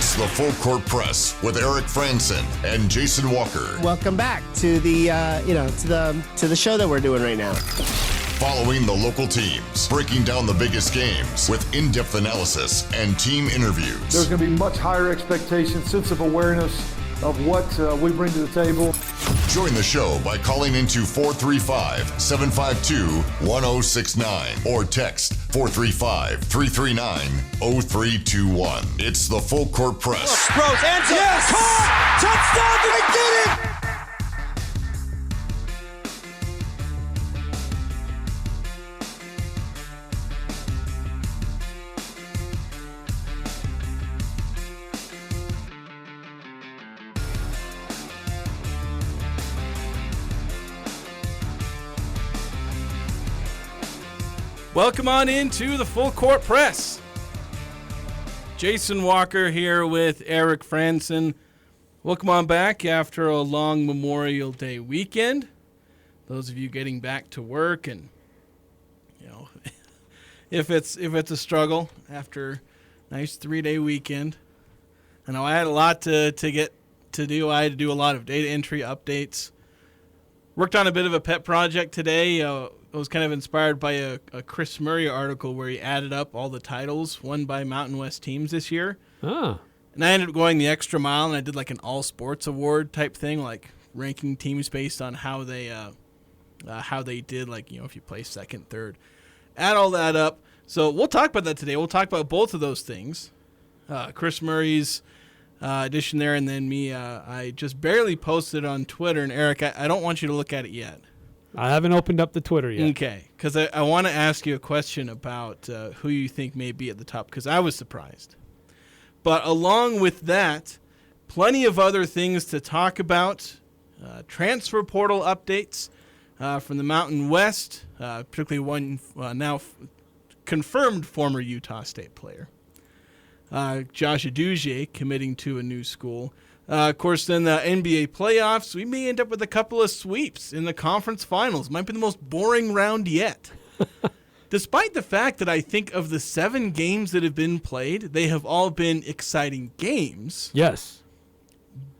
It's the Full Court Press with Eric Frandsen and Jason Walker. Welcome back to the to the show that we're doing right now. Following the local teams, breaking down the biggest games with in-depth analysis and team interviews. There's going to be much higher expectations, sense of awareness of what we bring to the table. Join the show by calling into 435-752-1069 or text 435-339-0321. It's the Full Court Press. Rose, answer. Yes! Caught! Touchdown! They did it! Welcome on into the Full Court Press. Jason Walker here with Eric Frandsen. Welcome on back after a long Memorial Day weekend. Those of you getting back to work, and if it's a struggle after a nice 3-day weekend. I know I had a lot to get to do. I had to do a lot of data entry updates. Worked on a bit of a pet project today. I was kind of inspired by a Chris Murray article where he added up all the titles won by Mountain West teams this year. Ah. And I ended up going the extra mile, and I did like an all-sports award type thing, like ranking teams based on how they did, like, if you play second, third. Add all that up. So we'll talk about that today. We'll talk about both of those things. Chris Murray's edition there, and then me. I just barely posted on Twitter, and Eric, I don't want you to look at it yet. I haven't opened up the Twitter yet. Okay, because I want to ask you a question about who you think may be at the top, because I was surprised. But along with that, plenty of other things to talk about. Transfer portal updates from the Mountain West, particularly one now confirmed former Utah State player. Josh Uduje committing to a new school. Of course, then the NBA playoffs, we may end up with a couple of sweeps in the conference finals. Might be the most boring round yet. Despite the fact that I think of the 7 games that have been played, they have all been exciting games. Yes.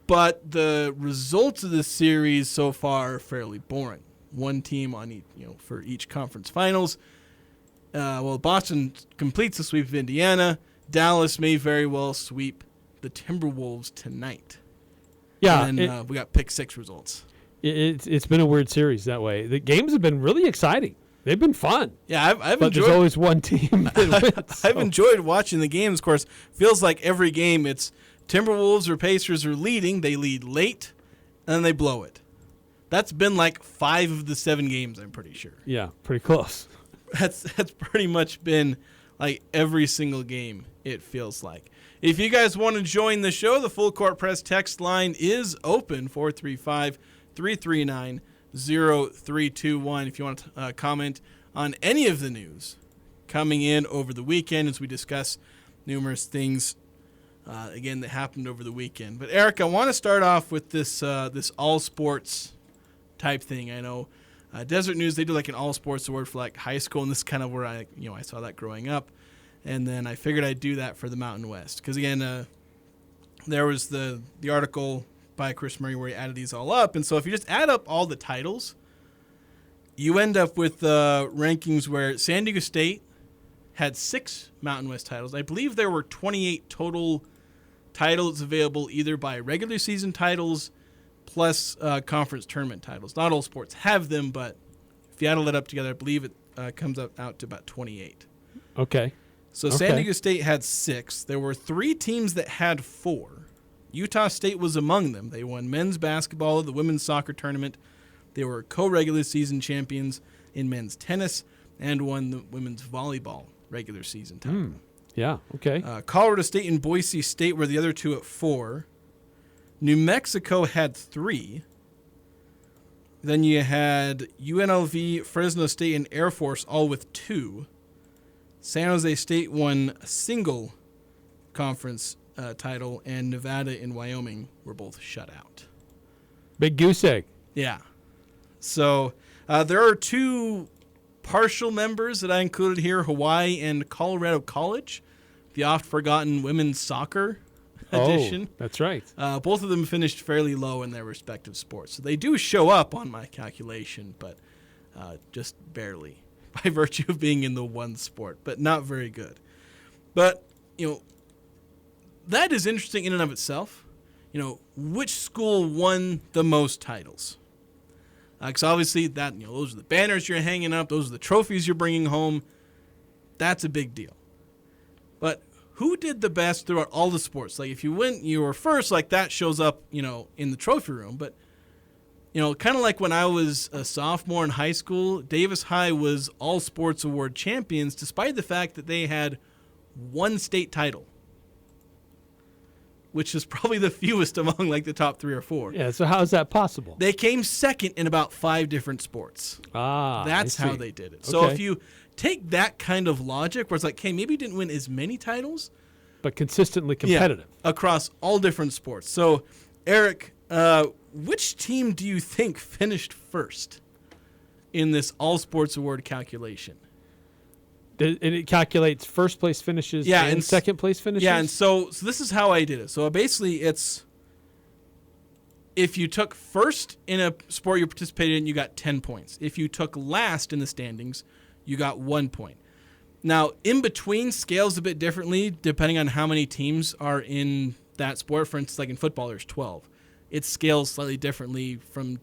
But the results of the series so far are fairly boring. One team on each, for each conference finals. Boston completes the sweep of Indiana. Dallas may very well sweep the Timberwolves tonight. Yeah. And we got pick 6 results. It's been a weird series that way. The games have been really exciting. They've been fun. Yeah, I've but enjoyed. There's always one team that wins. I've enjoyed watching the games. Of course, feels like every game it's Timberwolves or Pacers are leading. They lead late, and then they blow it. That's been like 5 of the 7 games, I'm pretty sure. Yeah, pretty close. That's pretty much been like every single game, it feels like. If you guys want to join the show, the Full Court Press text line is open, 435-339-0321. If you want to comment on any of the news coming in over the weekend as we discuss numerous things, again, that happened over the weekend. But, Eric, I want to start off with this all-sports type thing. I know Desert News, they do like an all-sports award for like high school, and this is kind of where I saw that growing up. And then I figured I'd do that for the Mountain West. Because, again, there was the article by Chris Murray where he added these all up. And so if you just add up all the titles, you end up with rankings where San Diego State had 6 Mountain West titles. I believe there were 28 total titles available either by regular season titles plus conference tournament titles. Not all sports have them, but if you add all that up together, I believe it comes out to about 28. Okay. So San Diego State had 6. There were 3 teams that had 4. Utah State was among them. They won men's basketball, the women's soccer tournament. They were co-regular season champions in men's tennis and won the women's volleyball regular season title. Yeah, okay. Colorado State and Boise State were the other 2 at 4. New Mexico had 3. Then you had UNLV, Fresno State, and Air Force all with 2. San Jose State won a single conference title, and Nevada and Wyoming were both shut out. Big goose egg. Yeah. So there are 2 partial members that I included here, Hawaii and Colorado College, the oft-forgotten women's soccer edition. That's right. Both of them finished fairly low in their respective sports. So they do show up on my calculation, but just barely by virtue of being in the one sport, but not very good. But, that is interesting in and of itself. Which school won the most titles? Because obviously those are the banners you're hanging up. Those are the trophies you're bringing home. That's a big deal. But who did the best throughout all the sports? Like if you were first, like that shows up, in the trophy room. But, kind of like when I was a sophomore in high school, Davis High was all sports award champions, despite the fact that they had one state title, which is probably the fewest among like the top 3 or 4. Yeah, so how is that possible? They came second in about 5 different sports. That's how they did it. So if you take that kind of logic where it's like, hey, maybe you didn't win as many titles, but consistently competitive. Yeah, across all different sports. So, Eric, which team do you think finished first in this all sports award calculation? And it calculates first place finishes and second place finishes? Yeah, and so this is how I did it. So basically it's if you took first in a sport you participated in, you got 10 points. If you took last in the standings, you got 1 point. Now, in between scales a bit differently depending on how many teams are in that sport. For instance, like in football, there's 12. It scales slightly differently from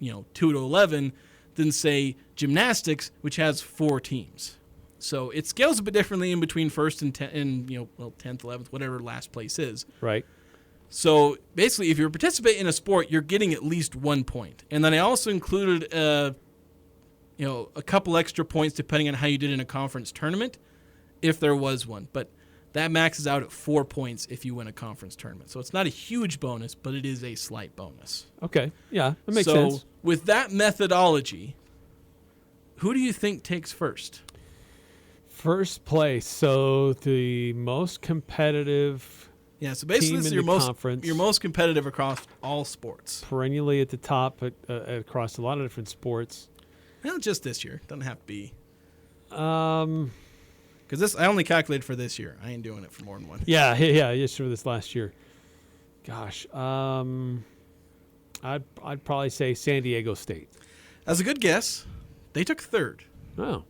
2 to 11 than, say, gymnastics, which has 4 teams. So it scales a bit differently in between first and 10th, 11th, whatever last place is. Right. So basically, if you participate in a sport, you're getting at least 1 point. And then I also included, a couple extra points depending on how you did in a conference tournament, if there was one. But that maxes out at 4 points if you win a conference tournament. So it's not a huge bonus, but it is a slight bonus. Okay. Yeah, that makes sense. So with that methodology, who do you think takes first? First place, so the most competitive. Yeah, so basically this is your most competitive across all sports. Perennially at the top across a lot of different sports. Well, just this year. Doesn't have to be. Because I only calculated for this year. I ain't doing it for more than one. Yeah, just for this last year. Gosh, I'd probably say San Diego State. That's a good guess. They took third. Oh.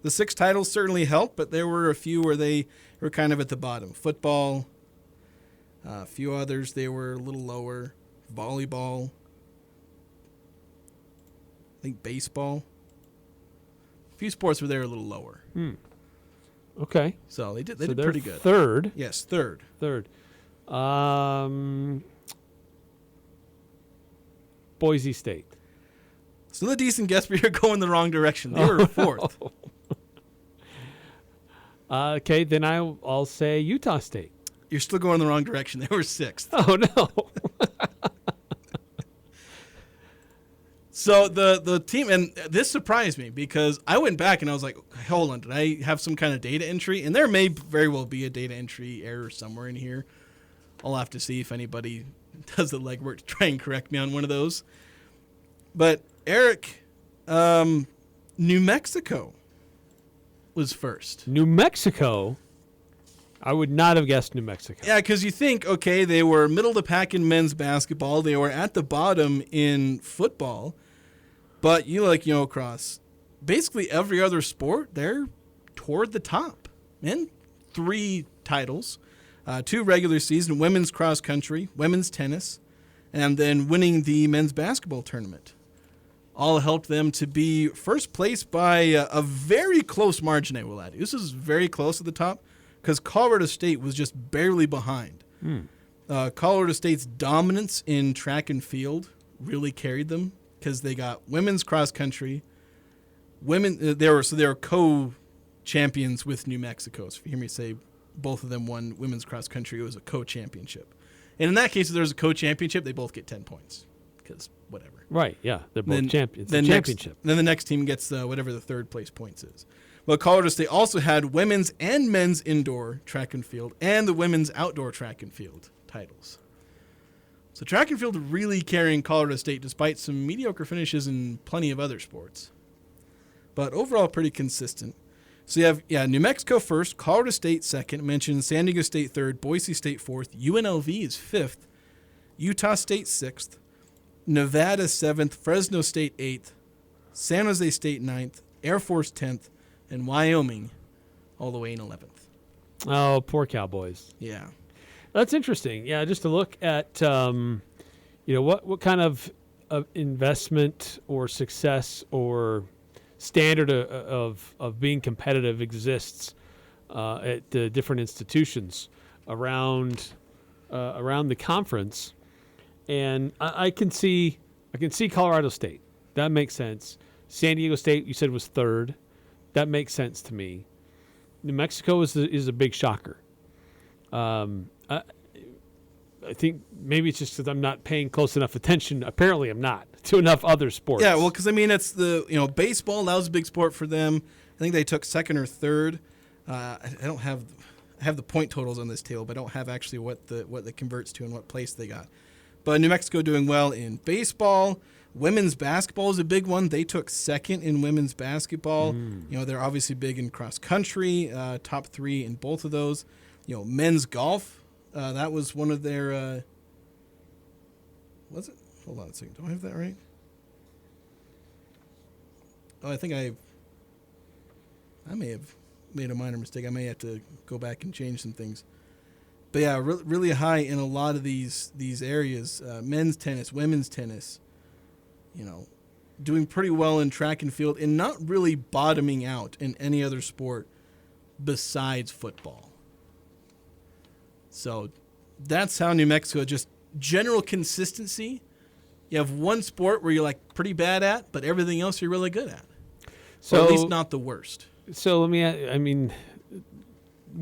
The 6 titles certainly helped, but there were a few where they were kind of at the bottom. Football, a few others, they were a little lower. Volleyball, I think baseball. A few sports were there a little lower. Okay. So they did pretty good. Third. Yes, third. Boise State. Still a decent guess, but you're going the wrong direction. They were fourth. Okay, then I'll say Utah State. You're still going the wrong direction. They were sixth. Oh, no. So the team, and this surprised me because I went back and I was like, hold on, did I have some kind of data entry? And there may very well be a data entry error somewhere in here. I'll have to see if anybody does the legwork to try and correct me on one of those. But Eric, New Mexico was first. New Mexico? I would not have guessed New Mexico. Yeah, because you think, okay, they were middle of the pack in men's basketball. They were at the bottom in football. But across basically every other sport, they're toward the top. And 3 titles, 2 regular season, women's cross country, women's tennis, and then winning the men's basketball tournament. All helped them to be first place by a very close margin, I will add. This is very close at the top because Colorado State was just barely behind. Colorado State's dominance in track and field really carried them because they got women's cross country. They were co-champions with New Mexico. So if you hear me say both of them won women's cross country, it was a co-championship. And in that case, if there's a co-championship, they both get 10 points because whatever. Right, yeah. They're both champions. Then championship. Then the next team gets whatever the third place points is. Well, Colorado State also had women's and men's indoor track and field and the women's outdoor track and field titles. So track and field really carrying Colorado State despite some mediocre finishes in plenty of other sports. But overall pretty consistent. So you have New Mexico first, Colorado State second, mentioned San Diego State third, Boise State fourth, UNLV is fifth, Utah State sixth, Nevada seventh, Fresno State eighth, San Jose State ninth, Air Force 10th, and Wyoming all the way in 11th. Oh, poor Cowboys. Yeah. That's interesting. Yeah, just to look at, what kind of investment or success or standard of being competitive exists at the different institutions around the conference. And I can see Colorado State. That makes sense. San Diego State, you said, was third. That makes sense to me. New Mexico is a big shocker. I think maybe it's just because I'm not paying close enough attention. Apparently, I'm not to enough other sports. Yeah, well, because it's baseball. That was a big sport for them. I think they took second or third. I have the point totals on this table, but I don't have actually what the converts to and what place they got. But New Mexico doing well in baseball. Women's basketball is a big one. They took second in women's basketball. They're obviously big in cross country, top three in both of those. Men's golf, that was one of their. Was it? Hold on a second. Do I have that right? Oh, I think I may have made a minor mistake. I may have to go back and change some things. But yeah, really high in a lot of these areas. Men's tennis, women's tennis. Doing pretty well in track and field and not really bottoming out in any other sport besides football. So that's how New Mexico, just general consistency. You have one sport where you're pretty bad at, but everything else you're really good at. So, or at least not the worst. So when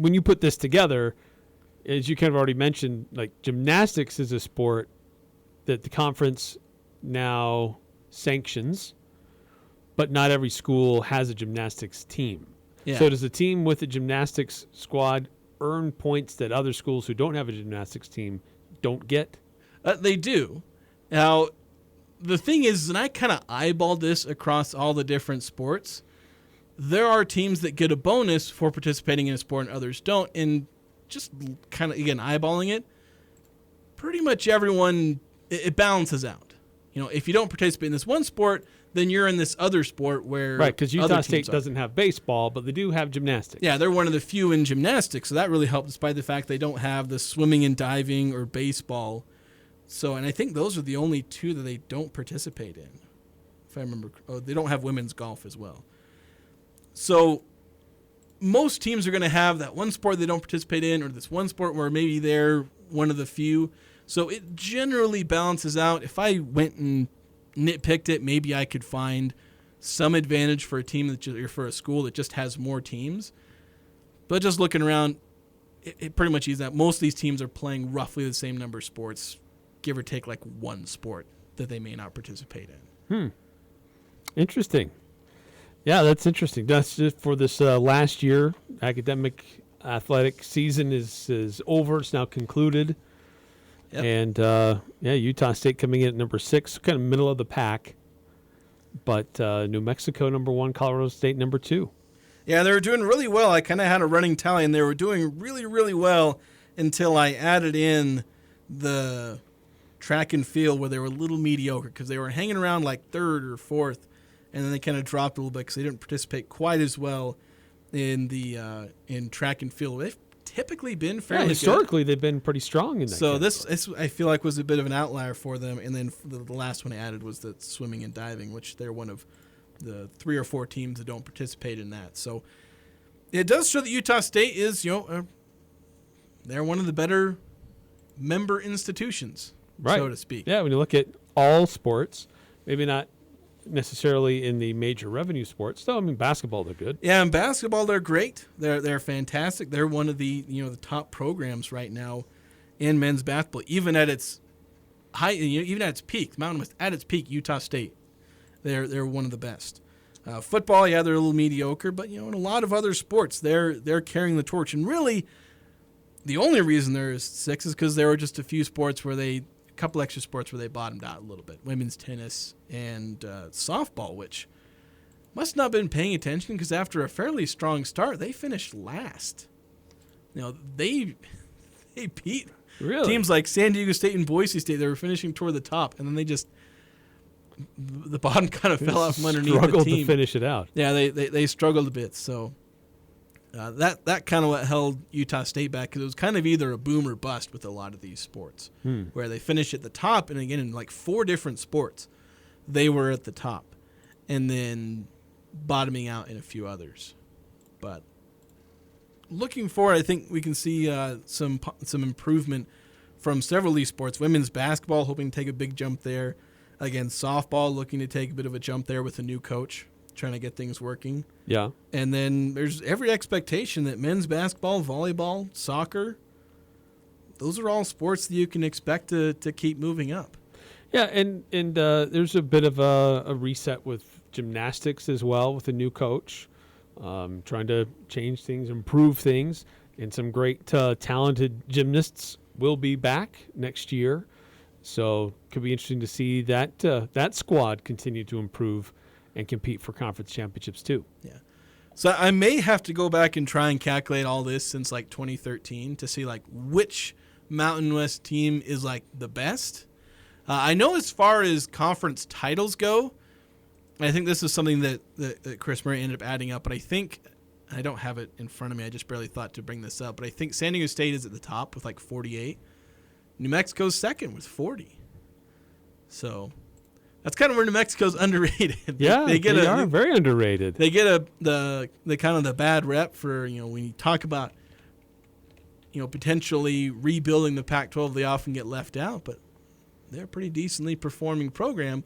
you put this together, as you kind of already mentioned, gymnastics is a sport that the conference now sanctions, but not every school has a gymnastics team. Yeah. So does a team with a gymnastics squad earn points that other schools who don't have a gymnastics team don't get? They do. Now, the thing is, and I kind of eyeballed this across all the different sports, there are teams that get a bonus for participating in a sport and others don't. And just kind of, again, eyeballing it, pretty much everyone, it balances out. If you don't participate in this one sport, then you're in this other sport where right, because Utah State doesn't have baseball, but they do have gymnastics. Yeah, they're one of the few in gymnastics, so that really helped, despite the fact they don't have the swimming and diving or baseball. So, and I think those are the only two that they don't participate in, if I remember. Oh, they don't have women's golf as well. So most teams are going to have that one sport they don't participate in, or this one sport where maybe they're one of the few. So it generally balances out. If I went and nitpicked it, maybe I could find some advantage for a team or for a school that just has more teams. But just looking around, it pretty much is that most of these teams are playing roughly the same number of sports, give or take one sport that they may not participate in. Interesting. Yeah, that's interesting. That's just for this last year. Academic athletic season is over. It's now concluded. Yep. And, Utah State coming in at number 6, kind of middle of the pack. But New Mexico, number 1, Colorado State, number 2. Yeah, they were doing really well. I kind of had a running tally, and they were doing really, really well until I added in the track and field where they were a little mediocre because they were hanging around 3rd or 4th, and then they kind of dropped a little bit because they didn't participate quite as well in the in track and field. They've typically been fairly historically good. They've been pretty strong in that. So this I feel like was a bit of an outlier for them. And then the last one I added was the swimming and diving, which they're one of the 3 or 4 teams that don't participate in that. So it does show that Utah State is, they're one of the better member institutions, right, so to speak. Yeah, when you look at all sports, maybe not necessarily in the major revenue sports. Though, basketball, they're good. Yeah, in basketball, they're great. They're fantastic. They're one of the the top programs right now in men's basketball. Even at its high, even at its peak, Mountain West at its peak, Utah State, they're one of the best. Football, they're a little mediocre, but in a lot of other sports, they're carrying the torch. And really, the only reason there's 6 is because there were just a few sports a couple extra sports where they bottomed out a little bit. Women's tennis and softball, which must not have been paying attention because after a fairly strong start, they finished last. They beat teams like San Diego State and Boise State. They were finishing toward the top, and then the bottom kind of fell out from underneath the team. Struggled to finish it out. Yeah, they struggled a bit. So that kind of what held Utah State back, because it was kind of either a boom or bust with a lot of these sports, where they finish at the top, and again in like 4 different sports, they were at the top, and then bottoming out in a few others. But looking forward, I think we can see some improvement from several of these sports. Women's basketball hoping to take a big jump there. Again, softball looking to take a bit of a jump there with a new coach, trying to get things working. Yeah. And then there's every expectation that men's basketball, volleyball, soccer, those are all sports that you can expect to keep moving up. Yeah, and there's a bit of a reset with gymnastics as well with a new coach. Trying to change things, improve things, and some great talented gymnasts will be back next year. So could be interesting to see that squad continue to improve and compete for conference championships too. Yeah. So I may have to go back and try and calculate all this since like 2013 to see like which Mountain West team is like the best. I know as far as conference titles go, I think this is something that Chris Murray ended up adding up, but I think, I don't have it in front of me, I just barely thought to bring this up, but I think San Diego State is at the top with like 48. New Mexico's second with 40. So that's kind of where New Mexico's underrated. Yeah, they are very underrated. They get the kind of the bad rep for, when you talk about, potentially rebuilding the Pac-12, they often get left out, but they're a pretty decently performing program.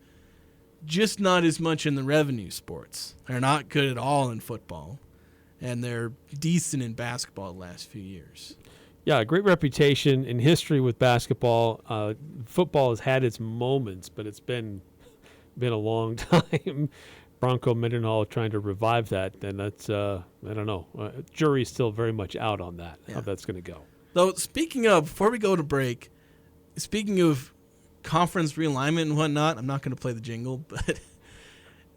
Just not as much in the revenue sports. They're not good at all in football, and they're decent in basketball the last few years. Yeah, great reputation in history with basketball. Football has had its moments, but it's been a long time. Bronco Mendenhall trying to revive that, and that's I don't know. Jury's still very much out on that. Yeah. How that's going to go. Though speaking of, before we go to break, speaking of conference realignment and whatnot, I'm not going to play the jingle, but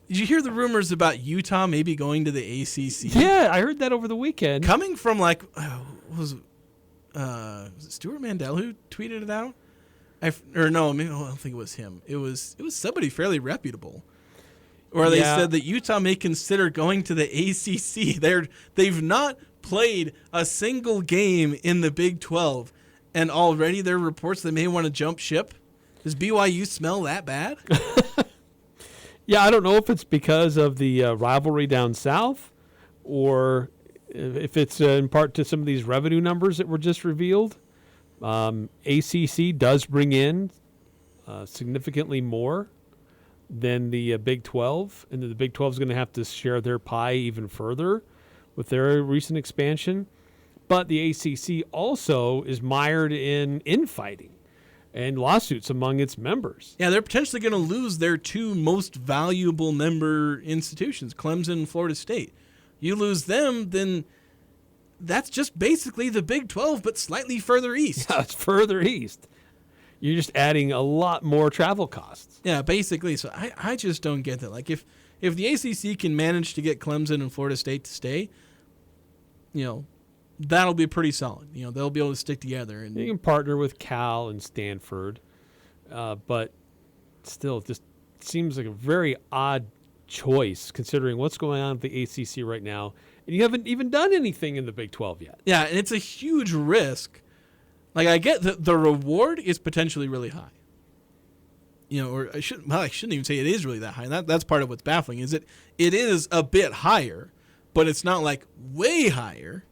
did you hear the rumors about Utah maybe going to the ACC? Yeah, I heard that over the weekend. Coming from was it Stuart Mandel who tweeted it out? I don't think it was him. It was somebody fairly reputable. Or they said that Utah may consider going to the ACC. They've not played a single game in the Big 12, and already there are reports they may want to jump ship. Does BYU smell that bad? Yeah, I don't know if it's because of the rivalry down south or if it's in part to some of these revenue numbers that were just revealed. ACC does bring in significantly more than the Big 12, and the Big 12 is going to have to share their pie even further with their recent expansion. But the ACC also is mired in infighting and lawsuits among its members. Yeah, they're potentially going to lose their 2 most valuable member institutions, Clemson and Florida State. You lose them, then that's just basically the Big 12, but slightly further east. Yeah, it's further east. You're just adding a lot more travel costs. Yeah, basically. So I just don't get that. Like, if the ACC can manage to get Clemson and Florida State to stay, that'll be pretty solid. They'll be able to stick together. And you can partner with Cal and Stanford, but still, it just seems like a very odd choice considering what's going on at the ACC right now. And you haven't even done anything in the Big 12 yet. Yeah, and it's a huge risk. Like, I get that the reward is potentially really high. Or I shouldn't even say it is really that high. That's part of what's baffling, is it is a bit higher, but it's not like way higher.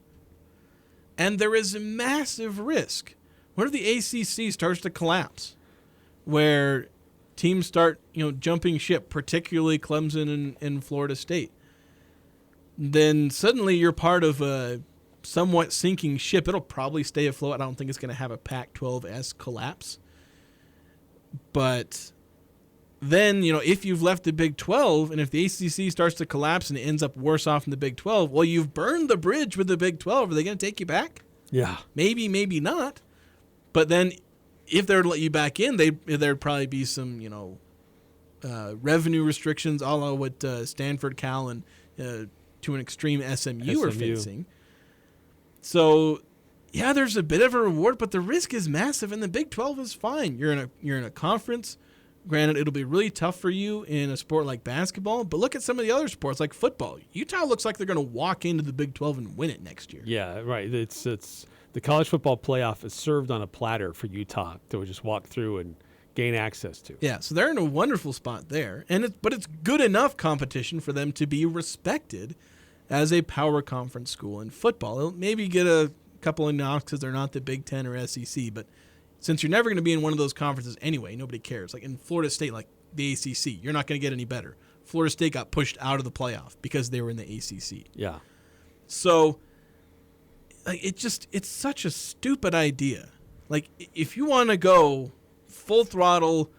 And there is a massive risk. What if the ACC starts to collapse, where teams start, jumping ship, particularly Clemson and Florida State? Then suddenly you're part of a somewhat sinking ship. It'll probably stay afloat. I don't think it's going to have a Pac-12-esque collapse. But then, if you've left the Big 12, and if the ACC starts to collapse and it ends up worse off in the Big 12, well, you've burned the bridge with the Big 12. Are they going to take you back? Yeah. Maybe, maybe not. But then if they were to let you back in, there'd probably be some, revenue restrictions, a la what Stanford, Cal, and to an extreme SMU are facing. So, yeah, there's a bit of a reward, but the risk is massive, and the Big 12 is fine. You're in a conference. Granted, it'll be really tough for you in a sport like basketball, but look at some of the other sports like football. Utah looks like they're going to walk into the Big 12 and win it next year. Yeah, right. It's the college football playoff is served on a platter for Utah to just walk through and gain access to. Yeah, so they're in a wonderful spot there, but it's good enough competition for them to be respected as a power conference school in football. They'll maybe get a couple of knocks because they're not the Big Ten or SEC, but since you're never going to be in one of those conferences anyway, nobody cares. Like in Florida State, like the ACC, you're not going to get any better. Florida State got pushed out of the playoff because they were in the ACC. Yeah. So it's such a stupid idea. Like if you want to go full throttle,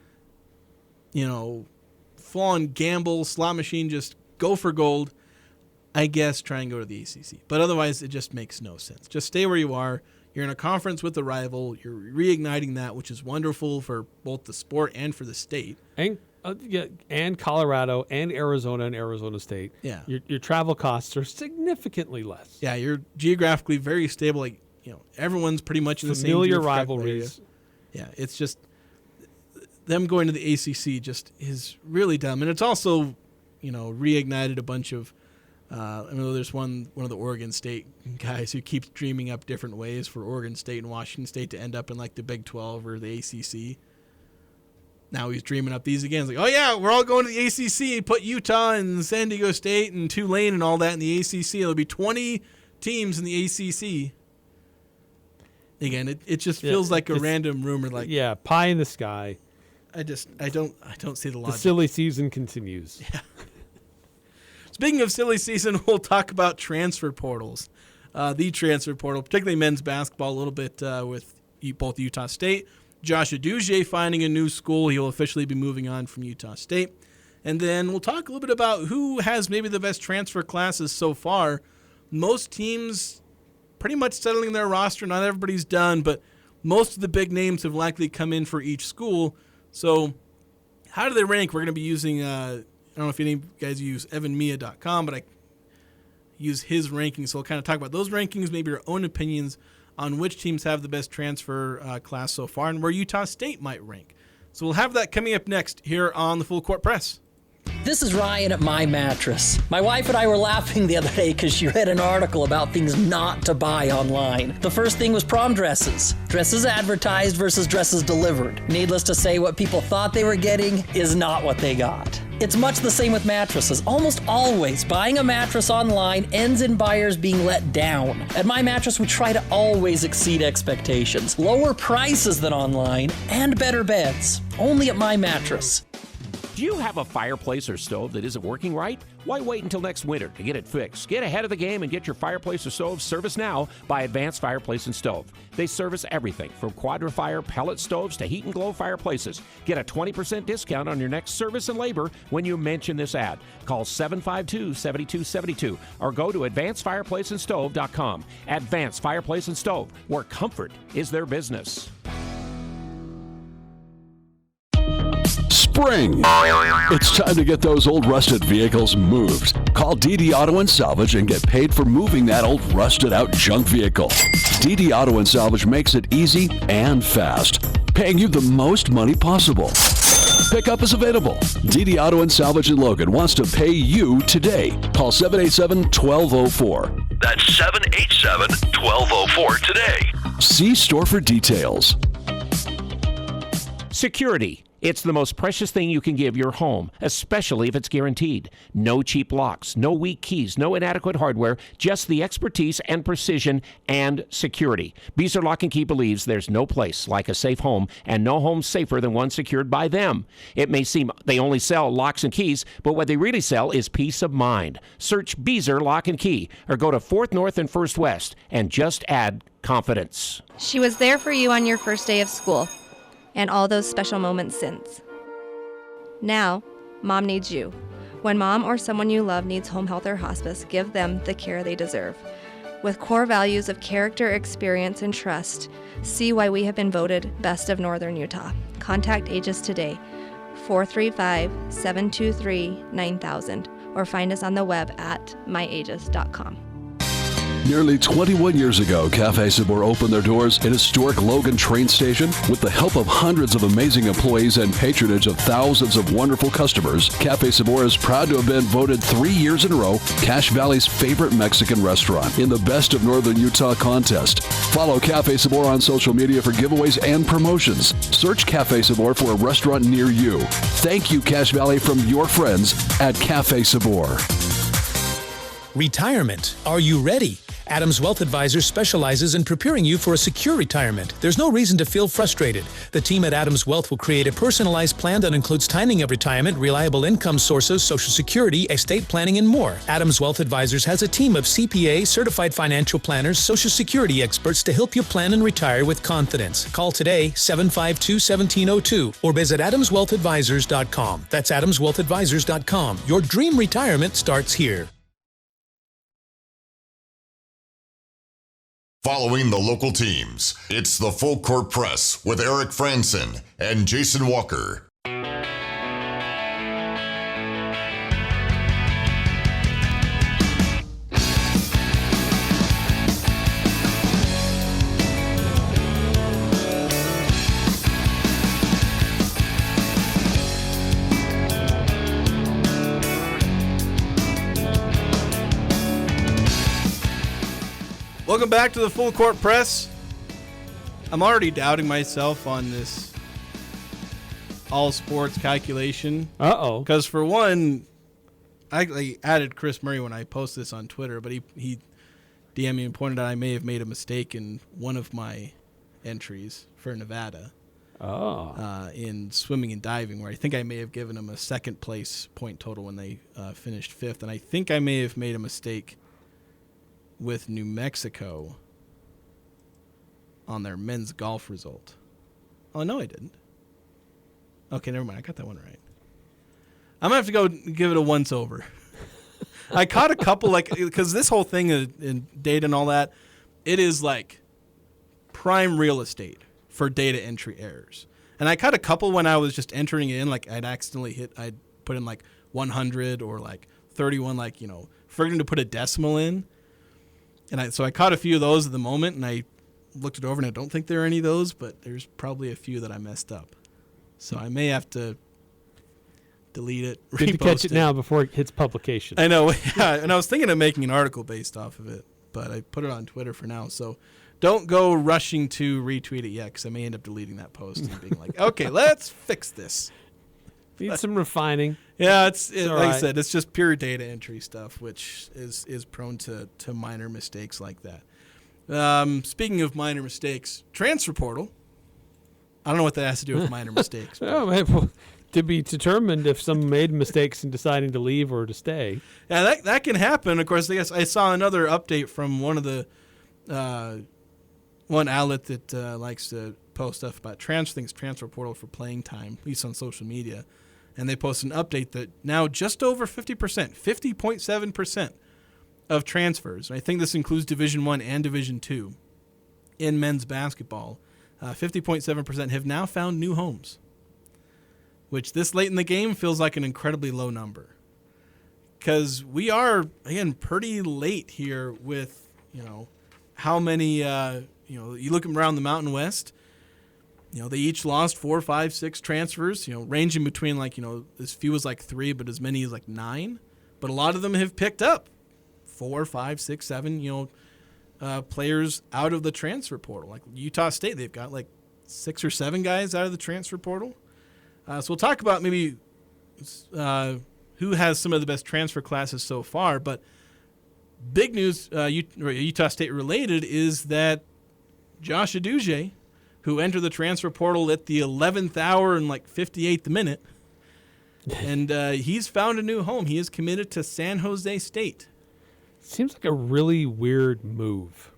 full on gamble, slot machine, just go for gold, I guess try and go to the ACC. But otherwise, it just makes no sense. Just stay where you are. You're in a conference with a rival. You're reigniting that, which is wonderful for both the sport and for the state. And Colorado and Arizona State. Yeah. Your travel costs are significantly less. Yeah, you're geographically very stable. Like, everyone's pretty much in the same familiar rivalries. Yeah, it's just them going to the ACC just is really dumb. And it's also, reignited a bunch of I know there's one of the Oregon State guys who keeps dreaming up different ways for Oregon State and Washington State to end up in like the Big 12 or the ACC. Now he's dreaming up these again. It's like, oh yeah, we're all going to the ACC. Put Utah and San Diego State and Tulane and all that in the ACC. There'll be 20 teams in the ACC. Again, it just feels like a random rumor. Like, yeah, pie in the sky. I don't see the logic. The silly season continues. Yeah. Speaking of silly season, we'll talk about transfer portals. The transfer portal, particularly men's basketball, a little bit with both Utah State. Josh Uduje finding a new school. He'll officially be moving on from Utah State. And then we'll talk a little bit about who has maybe the best transfer classes so far. Most teams pretty much settling their roster. Not everybody's done, but most of the big names have likely come in for each school. So how do they rank? We're going to be using I don't know if any of you guys use evanmia.com, but I use his rankings. So we'll kind of talk about those rankings, maybe your own opinions on which teams have the best transfer class so far and where Utah State might rank. So we'll have that coming up next here on the Full Court Press. This is Ryan at My Mattress. My wife and I were laughing the other day because she read an article about things not to buy online. The first thing was prom dresses. Dresses advertised versus dresses delivered. Needless to say, what people thought they were getting is not what they got. It's much the same with mattresses. Almost always, buying a mattress online ends in buyers being let down. At My Mattress, we try to always exceed expectations. Lower prices than online and better beds. Only at My Mattress. Do you have a fireplace or stove that isn't working right? Why wait until next winter to get it fixed? Get ahead of the game and get your fireplace or stove serviced now by Advanced Fireplace and Stove. They service everything from Quadra-Fire pellet stoves to heat and glow fireplaces. Get a 20% discount on your next service and labor when you mention this ad. Call 752-7272 or go to advancedfireplaceandstove.com. Advanced Fireplace and Stove, where comfort is their business. Spring. It's time to get those old rusted vehicles moved. Call DD Auto and Salvage and get paid for moving that old rusted out junk vehicle. DD Auto and Salvage makes it easy and fast, paying you the most money possible. Pickup is available. DD Auto and Salvage in Logan wants to pay you today. Call 787-1204. That's 787-1204 today. See store for details. Security. It's the most precious thing you can give your home, especially if it's guaranteed. No cheap locks, no weak keys, no inadequate hardware, just the expertise and precision and security. Beezer Lock and Key believes there's no place like a safe home and no home safer than one secured by them. It may seem they only sell locks and keys, but what they really sell is peace of mind. Search Beezer Lock and Key or go to 4th North and 1st West and just add confidence. She was there for you on your first day of school. And all those special moments since. Now, Mom needs you. When Mom or someone you love needs home health or hospice, give them the care they deserve. With core values of character, experience, and trust, see why we have been voted Best of Northern Utah. Contact Aegis today. 435-723-9000 or find us on the web at myaegis.com. Nearly 21 years ago, Cafe Sabor opened their doors at historic Logan train station. With the help of hundreds of amazing employees and patronage of thousands of wonderful customers, Cafe Sabor is proud to have been voted 3 years in a row Cache Valley's favorite Mexican restaurant in the Best of Northern Utah contest. Follow Cafe Sabor on social media for giveaways and promotions. Search Cafe Sabor for a restaurant near you. Thank you, Cache Valley, from your friends at Cafe Sabor. Retirement. Are you ready? Adams Wealth Advisors specializes in preparing you for a secure retirement. There's no reason to feel frustrated. The team at Adams Wealth will create a personalized plan that includes timing of retirement, reliable income sources, Social Security, estate planning, and more. Adams Wealth Advisors has a team of CPA, certified financial planners, Social Security experts to help you plan and retire with confidence. Call today, 752-1702, or visit adamswealthadvisors.com. That's adamswealthadvisors.com. Your dream retirement starts here. Following the local teams, it's the Full Court Press with Eric Frandsen and Jason Walker. Welcome back to the Full Court Press. I'm already doubting myself on this all sports calculation. Uh-oh. Because for one, I added Chris Murray when I posted this on Twitter, but he DM'd me and pointed out I may have made a mistake in one of my entries for Nevada. In swimming and diving, where I think I may have given them a second place point total when they finished fifth. And I think I may have made a mistake with New Mexico on their men's golf result. Oh, no, I didn't. Okay, never mind. I got that one right. I'm going to have to go give it a once over. I caught a couple, because this whole thing in data and all that, it is like prime real estate for data entry errors. And I caught a couple when I was just entering it in, I'd accidentally I'd put in 100 or 31, forgetting to put a decimal in. And so I caught a few of those at the moment, and I looked it over, and I don't think there are any of those, but there's probably a few that I messed up. So I may have to delete it, repost to catch it now before it hits publication. I know, yeah, and I was thinking of making an article based off of it, but I put it on Twitter for now. So don't go rushing to retweet it yet, because I may end up deleting that post and being like, okay, let's fix this. Need some refining. Yeah, it's like right. I said, it's just pure data entry stuff, which is prone to minor mistakes like that. Speaking of minor mistakes, transfer portal. I don't know what that has to do with minor mistakes. Well, to be determined if someone made mistakes in deciding to leave or to stay. Yeah, that can happen. Of course, I saw another update from one of the one outlet that likes to post stuff about transfer portal for playing time, at least on social media. And they posted an update that now just over 50%, 50.7% of transfers, and I think this includes Division I and Division II in men's basketball, 50.7% have now found new homes, which this late in the game feels like an incredibly low number. Because we are, again, pretty late here with, how many, you look around the Mountain West, they each lost 4, 5, 6 transfers, ranging between as few as 3, but as many as 9. But a lot of them have picked up 4, 5, 6, 7, players out of the transfer portal. Like Utah State, they've got 6 or 7 guys out of the transfer portal. So we'll talk about maybe who has some of the best transfer classes so far. But big news, Utah State related, is that Josh Uduje, who entered the transfer portal at the 11th hour and 58th minute. And he's found a new home. He is committed to San Jose State. Seems like a really weird move.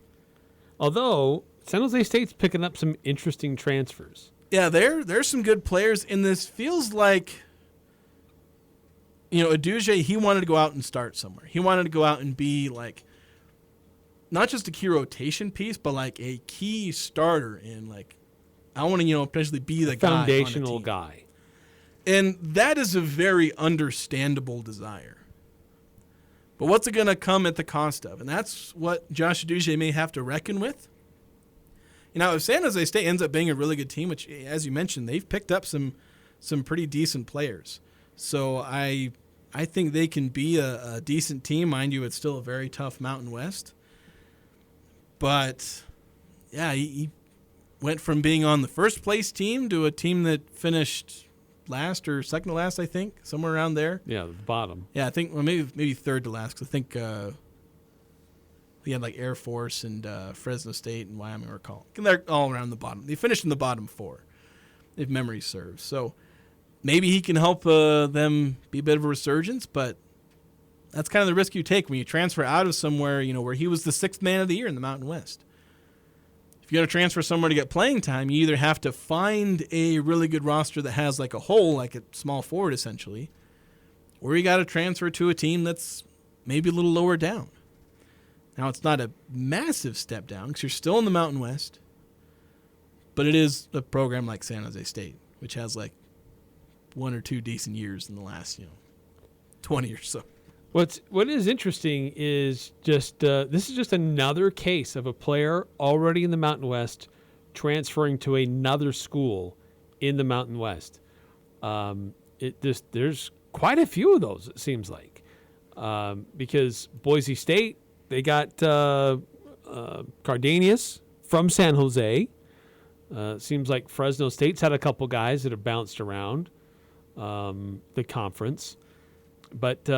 Although, San Jose State's picking up some interesting transfers. Yeah, there's some good players in this. Feels like, Uduje, he wanted to go out and start somewhere. He wanted to go out and be not just a key rotation piece, but a key starter in I want to potentially be the foundational guy. And that is a very understandable desire. But what's it going to come at the cost of? And that's what Josh Uduje may have to reckon with. You know, if San Jose State ends up being a really good team, which, as you mentioned, they've picked up some pretty decent players. So I think they can be a decent team. Mind you, it's still a very tough Mountain West. But, yeah, he went from being on the first-place team to a team that finished last or second to last, I think, somewhere around there. Yeah, the bottom. Yeah, I think maybe third to last, because I think he had like Air Force and Fresno State and Wyoming were called. They're all around the bottom. They finished in the bottom 4, if memory serves. So maybe he can help them be a bit of a resurgence, but that's kind of the risk you take when you transfer out of somewhere, where he was the 6th man of the year in the Mountain West. If you're going to transfer somewhere to get playing time, you either have to find a really good roster that has like a hole, like a small forward essentially, or you got to transfer to a team that's maybe a little lower down. Now, it's not a massive step down because you're still in the Mountain West, but it is a program like San Jose State, which has like 1 or 2 decent years in the last, 20 or so. What is interesting is just this is just another case of a player already in the Mountain West transferring to another school in the Mountain West. There's quite a few of those, it seems like, because Boise State, they got Cardenas from San Jose. Seems like Fresno State's had a couple guys that have bounced around the conference. But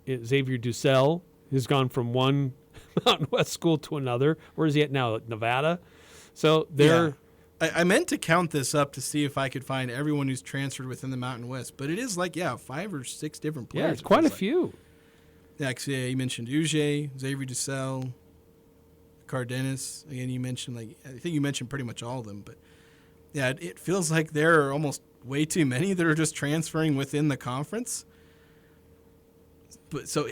Xavier Dussel has gone from one Mountain West school to another. Where is he at now? Nevada? So they're... Yeah. I meant to count this up to see if I could find everyone who's transferred within the Mountain West. But it is 5 or 6 different players. Yeah, it's quite a few. Yeah, you mentioned Uduje, Xavier Dussel, Cardenas. Again, you mentioned, I think you mentioned pretty much all of them. But, yeah, it feels like there are almost way too many that are just transferring within the conference. But so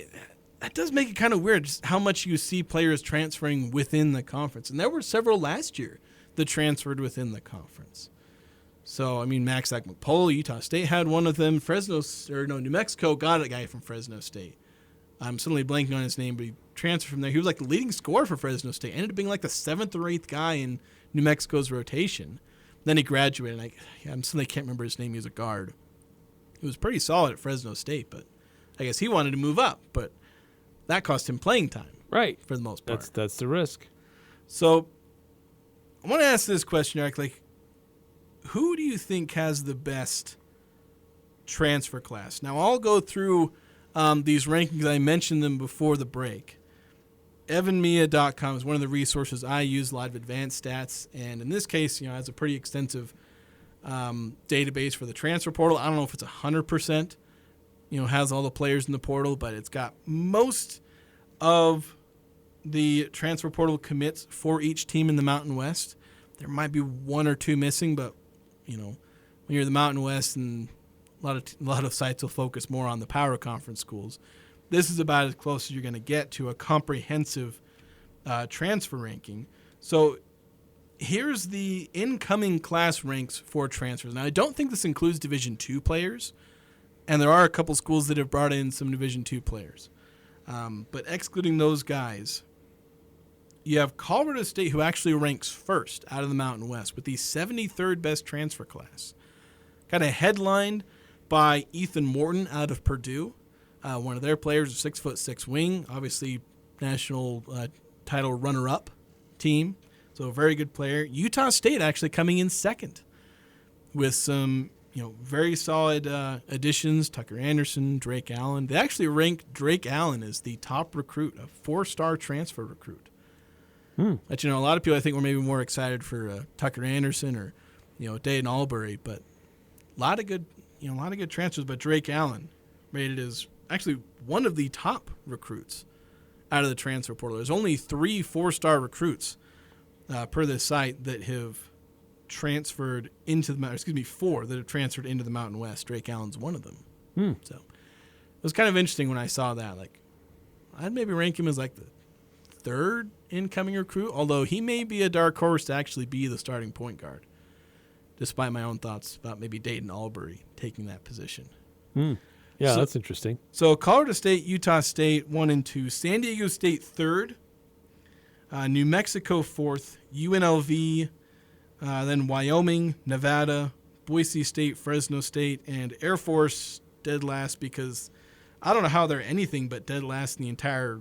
that does make it kind of weird just how much you see players transferring within the conference. And there were several last year that transferred within the conference. So, Max McPole, Utah State had one of them. New Mexico got a guy from Fresno State. I'm suddenly blanking on his name, but he transferred from there. He was the leading scorer for Fresno State. Ended up being the 7th or 8th guy in New Mexico's rotation. Then he graduated. I suddenly can't remember his name. He was a guard. He was pretty solid at Fresno State, but I guess he wanted to move up. But that cost him playing time. Right. For the most part. That's the risk. So I want to ask this question, Eric. Who do you think has the best transfer class? Now, I'll go through these rankings. I mentioned them before the break. EvanMia.com is one of the resources I use, a lot of advanced stats. And in this case, has a pretty extensive database for the transfer portal. I don't know if it's 100%, has all the players in the portal, but it's got most of the transfer portal commits for each team in the Mountain West. There might be 1 or 2 missing, but, when you're in the Mountain West and a lot of sites will focus more on the Power Conference schools, this is about as close as you're going to get to a comprehensive transfer ranking. So here's the incoming class ranks for transfers. Now, I don't think this includes Division II players, and there are a couple schools that have brought in some Division II players. But excluding those guys, you have Colorado State, who actually ranks first out of the Mountain West with the 73rd best transfer class. Kind of headlined by Ethan Morton out of Purdue. One of their players, a 6'6" wing, obviously national title runner-up team. So a very good player. Utah State actually coming in second with some very solid additions. Tucker Anderson, Drake Allen. They actually ranked Drake Allen as the top recruit, a 4-star transfer recruit. But a lot of people I think were maybe more excited for Tucker Anderson or Dayton Albury, but a lot of good transfers. But Drake Allen rated as actually one of the top recruits out of the transfer portal. There's only 3 4-star recruits per this site that have transferred into the 4 that have transferred into the Mountain West. Drake Allen's one of them. So it was kind of interesting when I saw that. I'd maybe rank him as the 3rd incoming recruit, although he may be a dark horse to actually be the starting point guard. despite my own thoughts about maybe Dayton Albury taking that position. Yeah, that's interesting. So Colorado State, Utah State 1 and 2, San Diego State 3rd, New Mexico 4th, UNLV, then Wyoming, Nevada, Boise State, Fresno State, and Air Force dead last because I don't know how they're anything but dead last in the entire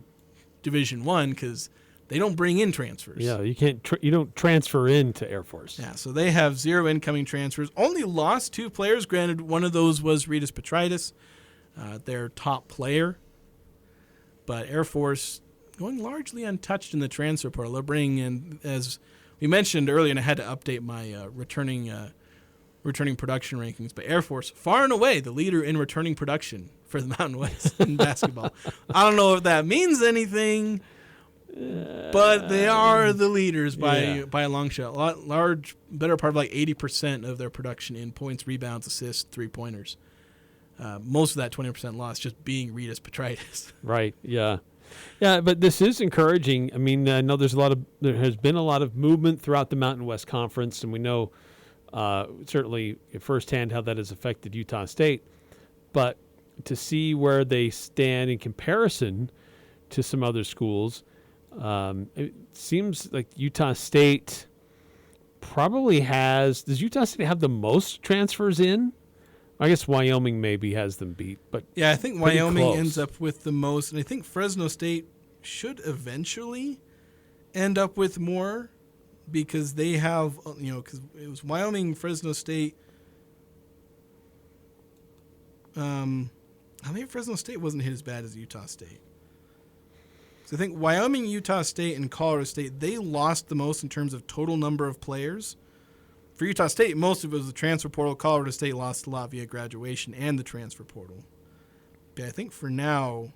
Division I because they don't bring in transfers. Yeah, you can't. You don't transfer into Air Force. Yeah, so they have 0 incoming transfers. Only lost 2 players. Granted, one of those was Ritas Petritis, their top player. But Air Force going largely untouched in the transfer portal. They're bringing in, as we mentioned earlier, and I had to update my returning production rankings. But Air Force, far and away, the leader in returning production for the Mountain West in basketball. I don't know if that means anything. But they are the leaders by a long shot. Better part of like 80% of their production in points, rebounds, assists, 3-pointers. Most of that 20% loss just being Ritas Petritis. Right. Yeah. Yeah, but this is encouraging. I mean, I know there has been a lot of movement throughout the Mountain West Conference, and we know certainly firsthand how that has affected Utah State. But to see where they stand in comparison to some other schools. It seems like Utah State probably has. Does Utah State have the most transfers in? I guess Wyoming maybe has them beat, but yeah, I think Wyoming ends up with the most, and I think Fresno State should eventually end up with more because they have, because it was Wyoming, Fresno State. I think Fresno State wasn't hit as bad as Utah State. So I think Wyoming, Utah State, and Colorado State, they lost the most in terms of total number of players. For Utah State, most of it was the transfer portal. Colorado State lost a lot via graduation and the transfer portal. But I think for now,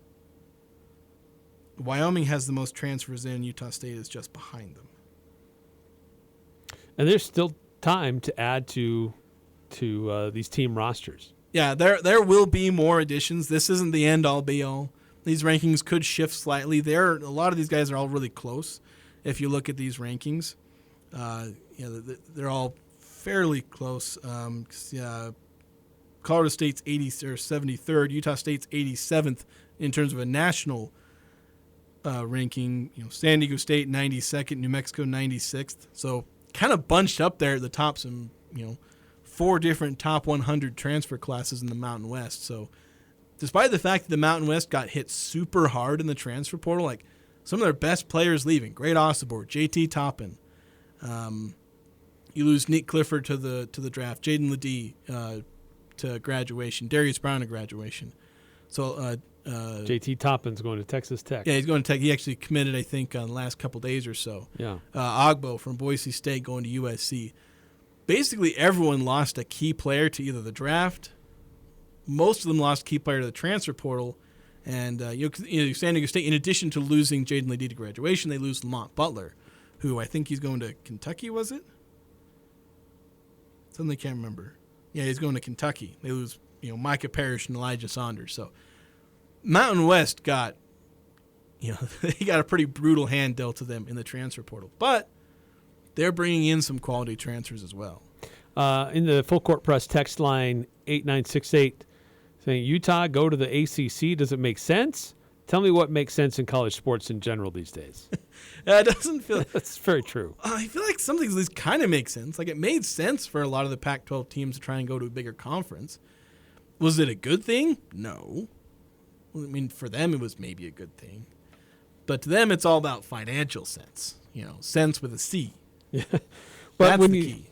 Wyoming has the most transfers in. Utah State is just behind them. And there's still time to add to these team rosters. Yeah, there will be more additions. This isn't the end-all, be-all. These rankings could shift slightly. A lot of these guys are all really close. If you look at these rankings, they're all fairly close. Colorado State's 73rd, Utah State's 87th in terms of a national ranking. San Diego State 92nd, New Mexico 96th. So kind of bunched up there at the top. Some 4 different top 100 transfer classes in the Mountain West. So. Despite the fact that the Mountain West got hit super hard in the transfer portal, like some of their best players leaving, Great Osibor, JT Toppin, you lose Nick Clifford to the draft, Jaden Ledee to graduation, Darius Brown to graduation. So JT Toppin's going to Texas Tech. Yeah, he's going to Tech. He actually committed, I think, on the last couple days or so. Yeah. Ogbo from Boise State going to USC. Basically, everyone lost a key player to either the draft. Most of them lost key player to the transfer portal, and San Diego State, in addition to losing Jaden Ledee to graduation, they lose Lamont Butler, who I think he's going to Kentucky, was it? Suddenly can't remember. Yeah, he's going to Kentucky. They lose Micah Parrish and Elijah Saunders. So Mountain West got they got a pretty brutal hand dealt to them in the transfer portal, but they're bringing in some quality transfers as well. In the Full Court Press text line 8968. Saying, Utah, go to the ACC. Does it make sense? Tell me what makes sense in college sports in general these days. It doesn't feel... That's very true. I feel like some things kind of make sense. Like, it made sense for a lot of the Pac-12 teams to try and go to a bigger conference. Was it a good thing? No. I mean, for them, it was maybe a good thing. But to them, it's all about financial sense. Sense with a C. Yeah. That's the key.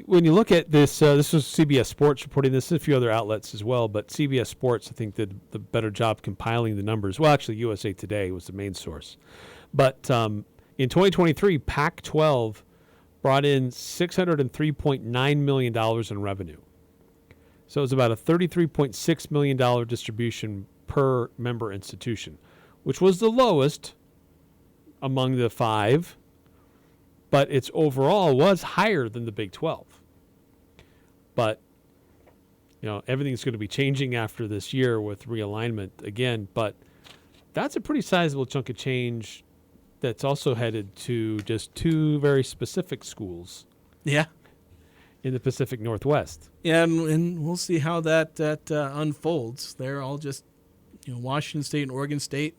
When you look at this, this was CBS Sports reporting this, a few other outlets as well, but CBS Sports, I think, did the better job compiling the numbers. Well, actually, USA Today was the main source. But in 2023, Pac-12 brought in $603.9 million in revenue. So it was about a $33.6 million distribution per member institution, which was the lowest among the 5. But its overall was higher than the Big 12. But, everything's going to be changing after this year with realignment again. But that's a pretty sizable chunk of change that's also headed to just 2 very specific schools. Yeah. in the Pacific Northwest. Yeah, and we'll see how that unfolds. They're all just, Washington State and Oregon State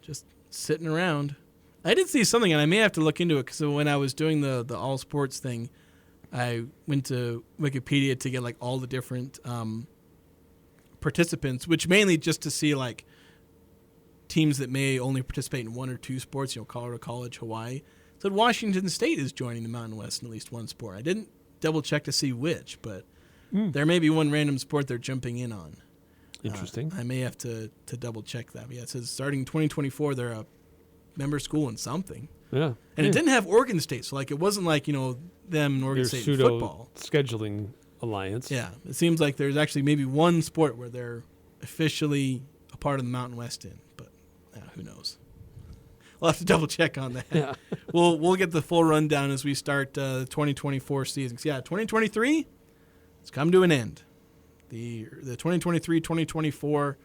just sitting around. I did see something, and I may have to look into it, because when I was doing the all sports thing, I went to Wikipedia to get like all the different participants, which mainly just to see like teams that may only participate in one or two sports, Colorado College, Hawaii. So Washington State is joining the Mountain West in at least one sport. I didn't double check to see which, but there may be one random sport they're jumping in on. Interesting. I may have to double check that. But yeah, it says starting 2024, they're a member school in something. Yeah. And it didn't have Oregon State, so like it wasn't like, them and Oregon State in football. Scheduling alliance. Yeah. It seems like there's actually maybe one sport where they're officially a part of the Mountain West in, but who knows? We'll have to double check on that. Yeah. We'll get the full rundown as we start the 2024 season. Yeah, 2023, it's come to an end. The 2023-2024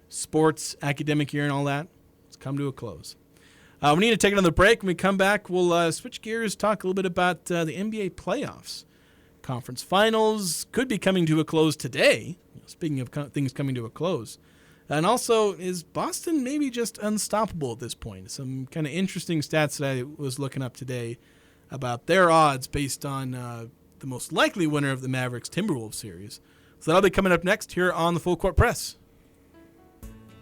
sports academic year and all that, it's come to a close. We need to take another break. When we come back, we'll switch gears, talk a little bit about the NBA playoffs. Conference finals could be coming to a close today. Speaking of things coming to a close. And also, is Boston maybe just unstoppable at this point? Some kind of interesting stats that I was looking up today about their odds based on the most likely winner of the Mavericks-Timberwolves series. So that'll be coming up next here on the Full Court Press.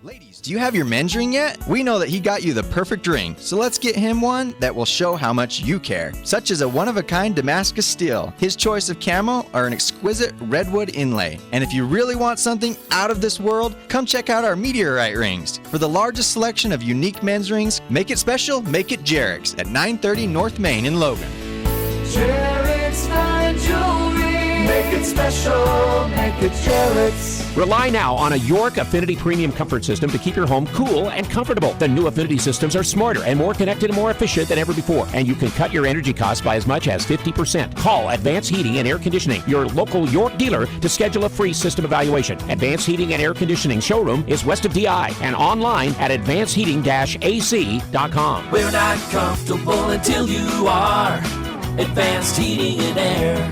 Ladies, do you have your men's ring yet? We know that he got you the perfect ring, so let's get him one that will show how much you care, such as a one-of-a-kind Damascus steel, his choice of camo, or an exquisite redwood inlay. And if you really want something out of this world, come check out our meteorite rings. For the largest selection of unique men's rings, make it special, make it Jarek's at 930 North Main in Logan. Jarek's Fine Jewelry. Make it special, make it Jarek's. Rely now on a York Affinity Premium Comfort System to keep your home cool and comfortable. The new Affinity systems are smarter and more connected and more efficient than ever before, and you can cut your energy costs by as much as 50%. Call Advanced Heating and Air Conditioning, your local York dealer, to schedule a free system evaluation. Advanced Heating and Air Conditioning showroom is west of DI and online at advancedheating-ac.com. We're not comfortable until you are. Advanced Heating and Air.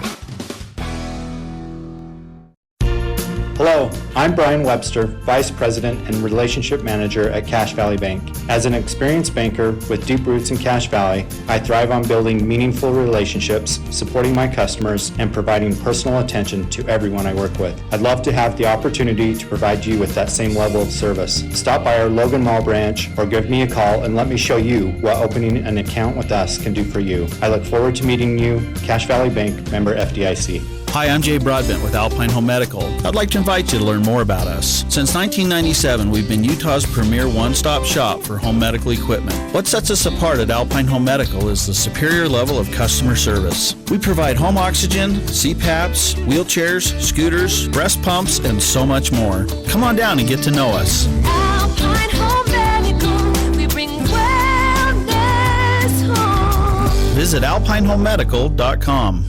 Hello, I'm Brian Webster, Vice President and Relationship Manager at Cache Valley Bank. As an experienced banker with deep roots in Cache Valley, I thrive on building meaningful relationships, supporting my customers, and providing personal attention to everyone I work with. I'd love to have the opportunity to provide you with that same level of service. Stop by our Logan Mall branch or give me a call and let me show you what opening an account with us can do for you. I look forward to meeting you. Cache Valley Bank, member FDIC. Hi, I'm Jay Broadbent with Alpine Home Medical. I'd like to invite you to learn more about us. Since 1997, we've been Utah's premier one-stop shop for home medical equipment. What sets us apart at Alpine Home Medical is the superior level of customer service. We provide home oxygen, CPAPs, wheelchairs, scooters, breast pumps, and so much more. Come on down and get to know us. Alpine Home Medical, we bring wellness home. Visit alpinehomemedical.com.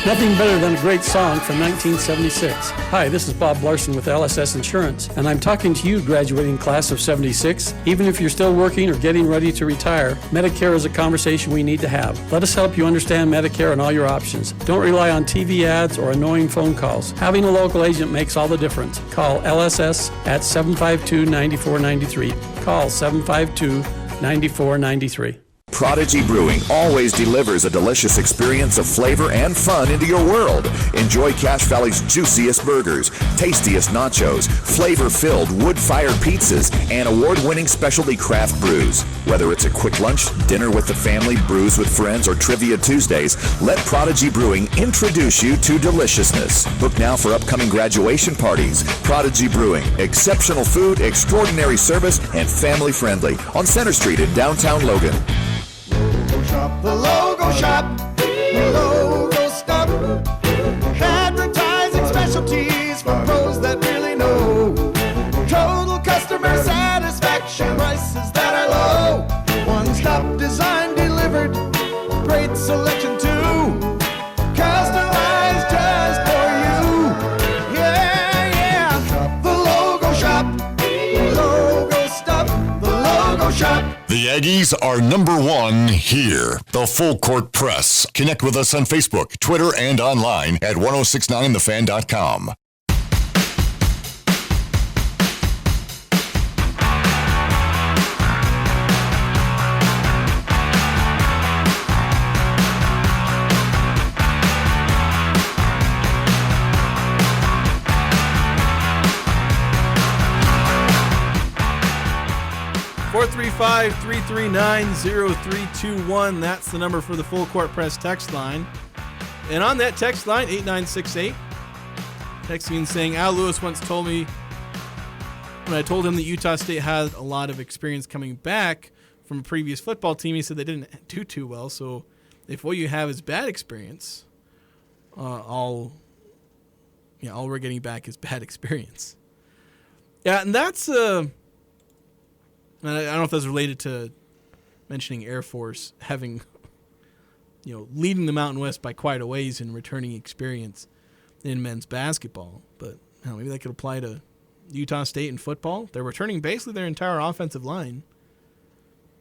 Nothing better than a great song from 1976. Hi, this is Bob Larson with LSS Insurance, and I'm talking to you, graduating class of 76. Even if you're still working or getting ready to retire, Medicare is a conversation we need to have. Let us help you understand Medicare and all your options. Don't rely on TV ads or annoying phone calls. Having a local agent makes all the difference. Call LSS at 752-9493. Call 752-9493. Prodigy Brewing always delivers a delicious experience of flavor and fun into your world. Enjoy Cache Valley's juiciest burgers, tastiest nachos, flavor-filled wood-fired pizzas, and award-winning specialty craft brews. Whether it's a quick lunch, dinner with the family, brews with friends, or Trivia Tuesdays, let Prodigy Brewing introduce you to deliciousness. Book now for upcoming graduation parties. Prodigy Brewing, exceptional food, extraordinary service, and family-friendly on Center Street in downtown Logan. The logo shop, the logo stop. Advertising specialties for pros that really know. Total customer satisfaction, prices that are low. One-stop design delivered, great selection too. Customized just for you. Yeah, yeah. The logo shop, the logo stop, the logo shop. The Aggies are #1 here. The Full Court Press. Connect with us on Facebook, Twitter, and online at 1069thefan.com. Four 435-339-0321. That's the number for the Full Court Press text line. And on that text line, 8968, texting and saying, Al Lewis once told me, when I told him that Utah State had a lot of experience coming back from a previous football team, he said they didn't do too well. So if what you have is bad experience, all we're getting back is bad experience. Yeah, and that's... I don't know if that's related to mentioning Air Force having, leading the Mountain West by quite a ways in returning experience in men's basketball. But maybe that could apply to Utah State in football. They're returning basically their entire offensive line.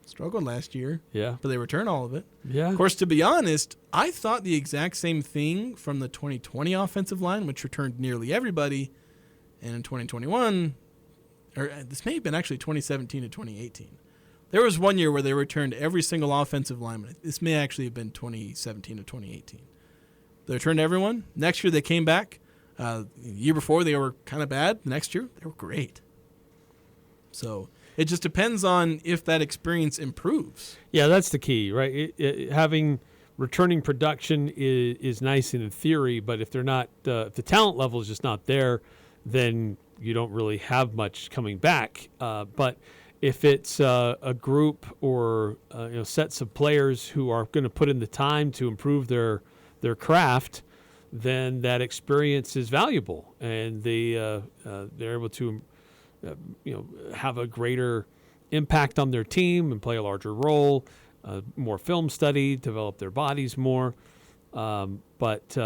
Struggled last year. Yeah. But they return all of it. Yeah. Of course, to be honest, I thought the exact same thing from the 2020 offensive line, which returned nearly everybody. And in 2021... or this may have been actually 2017 to 2018. There was one year where they returned every single offensive lineman. This may actually have been 2017 to 2018. They returned everyone. Next year they came back. The year before they were kind of bad. The next year they were great. So it just depends on if that experience improves. Yeah, that's the key, right? Having returning production is nice in theory, but if they're not, if the talent level is just not there, then you don't really have much coming back. But if it's a group or sets of players who are going to put in the time to improve their craft, then that experience is valuable, and they're able to have a greater impact on their team and play a larger role, more film study, develop their bodies more. But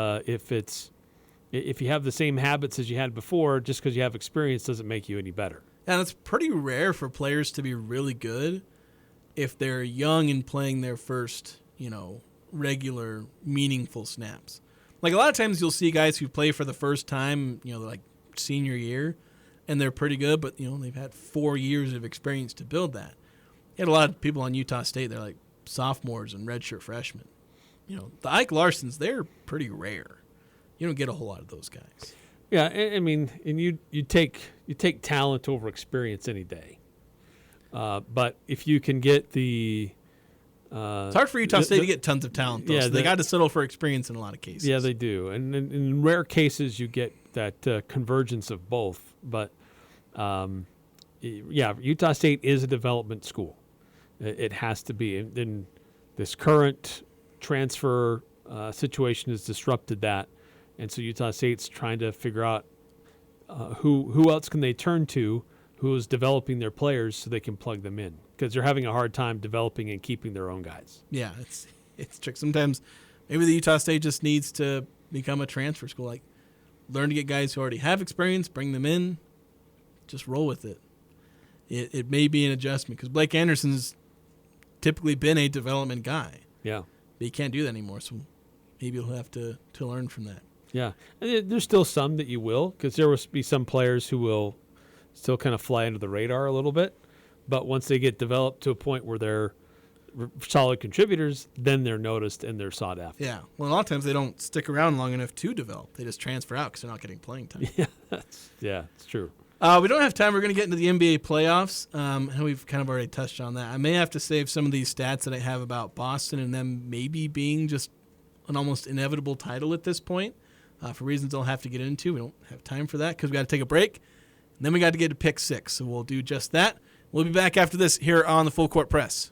if you have the same habits as you had before, just because you have experience doesn't make you any better. And it's pretty rare for players to be really good if they're young and playing their first, regular, meaningful snaps. Like a lot of times you'll see guys who play for the first time, like senior year, and they're pretty good, but, they've had 4 years of experience to build that. You had a lot of people on Utah State, they're like sophomores and redshirt freshmen. The Ike Larsons, they're pretty rare. You don't get a whole lot of those guys. Yeah, I mean, and you take talent over experience any day. But if you can get the it's hard for Utah State to get tons of talent, though. Yeah, so they got to settle for experience in a lot of cases. Yeah, they do. And in rare cases, you get that convergence of both. But, Utah State is a development school. It has to be. And this current transfer situation has disrupted that. And so Utah State's trying to figure out who else can they turn to, who is developing their players so they can plug them in, because they're having a hard time developing and keeping their own guys. Yeah, it's tricky. Sometimes maybe the Utah State just needs to become a transfer school. Like, learn to get guys who already have experience, bring them in, just roll with it. It may be an adjustment because Blake Anderson's typically been a development guy. Yeah. But he can't do that anymore, so maybe he'll have to learn from that. Yeah, and there's still some that you will, because there will be some players who will still kind of fly under the radar a little bit. But once they get developed to a point where they're solid contributors, then they're noticed and they're sought after. Yeah, well, a lot of times they don't stick around long enough to develop. They just transfer out because they're not getting playing time. Yeah, it's true. We don't have time. We're going to get into the NBA playoffs, and we've kind of already touched on that. I may have to save some of these stats that I have about Boston and them maybe being just an almost inevitable title at this point. For reasons I'll have to get into. We don't have time for that because we got to take a break. And then we got to get to pick 6, so we'll do just that. We'll be back after this here on the Full Court Press.